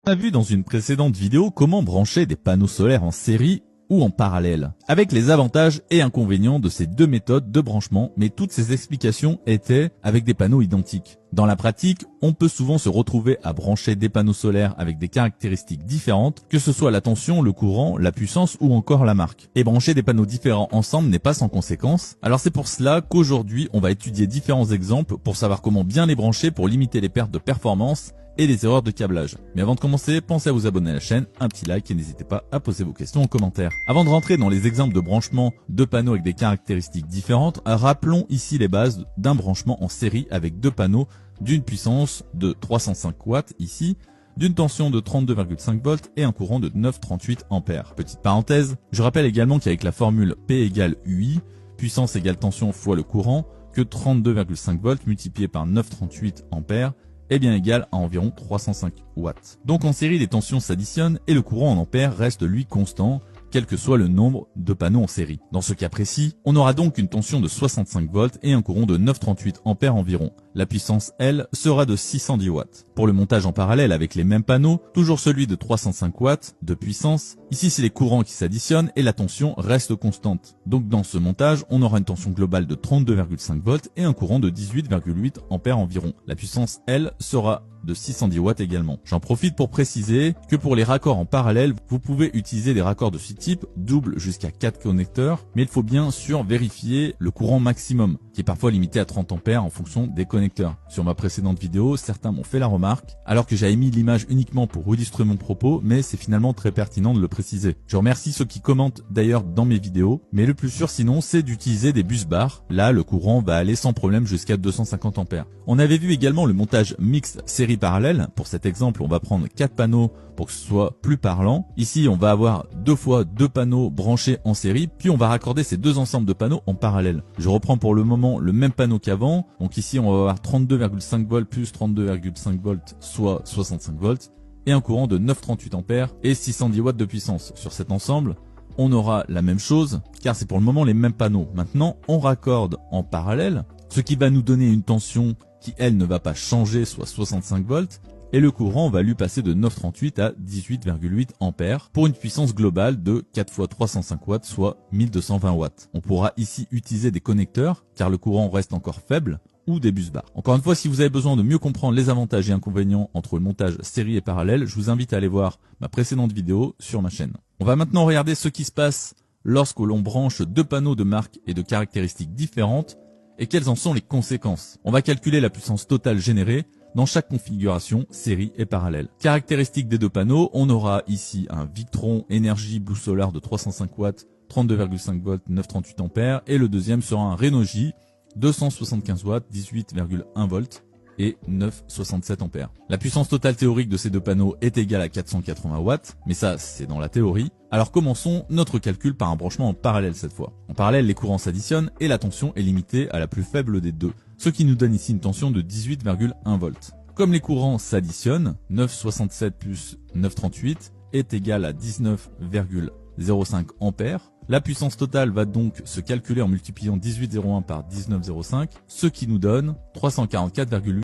On a vu dans une précédente vidéo comment brancher des panneaux solaires en série ou en parallèle, avec les avantages et inconvénients de ces deux méthodes de branchement, mais toutes ces explications étaient avec des panneaux identiques. Dans la pratique, on peut souvent se retrouver à brancher des panneaux solaires avec des caractéristiques différentes, que ce soit la tension, le courant, la puissance ou encore la marque. Et brancher des panneaux différents ensemble n'est pas sans conséquence. Alors c'est pour cela qu'aujourd'hui, on va étudier différents exemples pour savoir comment bien les brancher pour limiter les pertes de performance et les erreurs de câblage. Mais avant de commencer, pensez à vous abonner à la chaîne, un petit like et n'hésitez pas à poser vos questions en commentaire. Avant de rentrer dans les exemples de branchement de panneaux avec des caractéristiques différentes, rappelons ici les bases d'un branchement en série avec deux panneaux d'une puissance de 305 watts ici, d'une tension de 32,5 volts et un courant de 9,38 ampères. Petite parenthèse, je rappelle également qu'avec la formule P égale UI, puissance égale tension fois le courant, que 32,5 volts multiplié par 9,38 ampères est bien égal à environ 305 watts. Donc en série, les tensions s'additionnent et le courant en ampères reste lui constant, quel que soit le nombre de panneaux en série. Dans ce cas précis, on aura donc une tension de 65 volts et un courant de 9,38 ampères environ. La puissance, elle, sera de 610 watts. Pour le montage en parallèle avec les mêmes panneaux, toujours celui de 305 watts de puissance, ici c'est les courants qui s'additionnent et la tension reste constante. Donc dans ce montage, on aura une tension globale de 32,5 volts et un courant de 18,8 ampères environ. La puissance, elle, sera de 610 watts également. J'en profite pour préciser que pour les raccords en parallèle, vous pouvez utiliser des raccords de ce type, double jusqu'à 4 connecteurs, mais il faut bien sûr vérifier le courant maximum, qui est parfois limité à 30 ampères en fonction des connecteurs. Sur ma précédente vidéo, certains m'ont fait la remarque, alors que j'avais mis l'image uniquement pour illustrer mon propos, mais c'est finalement très pertinent de le préciser. Je remercie ceux qui commentent d'ailleurs dans mes vidéos, mais le plus sûr sinon, c'est d'utiliser des bus bars. Là, le courant va aller sans problème jusqu'à 250 ampères. On avait vu également le montage mixte série parallèle. Pour cet exemple, on va prendre 4 panneaux pour que ce soit plus parlant. Ici, on va avoir 2 fois 2 panneaux branchés en série, puis on va raccorder ces deux ensembles de panneaux en parallèle. Je reprends pour le moment le même panneau qu'avant. Donc ici, on va avoir 32,5 volts plus 32,5 volts, soit 65 volts, et un courant de 9,38 ampères et 610 watts de puissance. Sur cet ensemble, on aura la même chose, car c'est pour le moment les mêmes panneaux. Maintenant, on raccorde en parallèle, ce qui va nous donner une tension qui elle ne va pas changer, soit 65 volts, et le courant va lui passer de 9,38 à 18,8 ampères pour une puissance globale de 4 fois 305 watts, soit 1220 watts. On pourra ici utiliser des connecteurs, car le courant reste encore faible, ou des bus bars. Encore une fois, si vous avez besoin de mieux comprendre les avantages et inconvénients entre le montage série et parallèle, je vous invite à aller voir ma précédente vidéo sur ma chaîne. On va maintenant regarder ce qui se passe lorsque l'on branche deux panneaux de marque et de caractéristiques différentes, et quelles en sont les conséquences. On va calculer la puissance totale générée dans chaque configuration, série et parallèle. Caractéristiques des deux panneaux, on aura ici un Victron Energy Blue Solar de 305 watts, 32,5 volts, 9,38 ampères, et le deuxième sera un Renogy 275 watts, 18,1 volts et 9,67 ampères. La puissance totale théorique de ces deux panneaux est égale à 480 watts, mais ça c'est dans la théorie. Alors commençons notre calcul par un branchement en parallèle cette fois. En parallèle, les courants s'additionnent et la tension est limitée à la plus faible des deux, ce qui nous donne ici une tension de 18,1 volts. Comme les courants s'additionnent, 9,67 plus 9,38 est égal à 19,05 ampères. La puissance totale va donc se calculer en multipliant 18,01 par 19,05, ce qui nous donne 344,8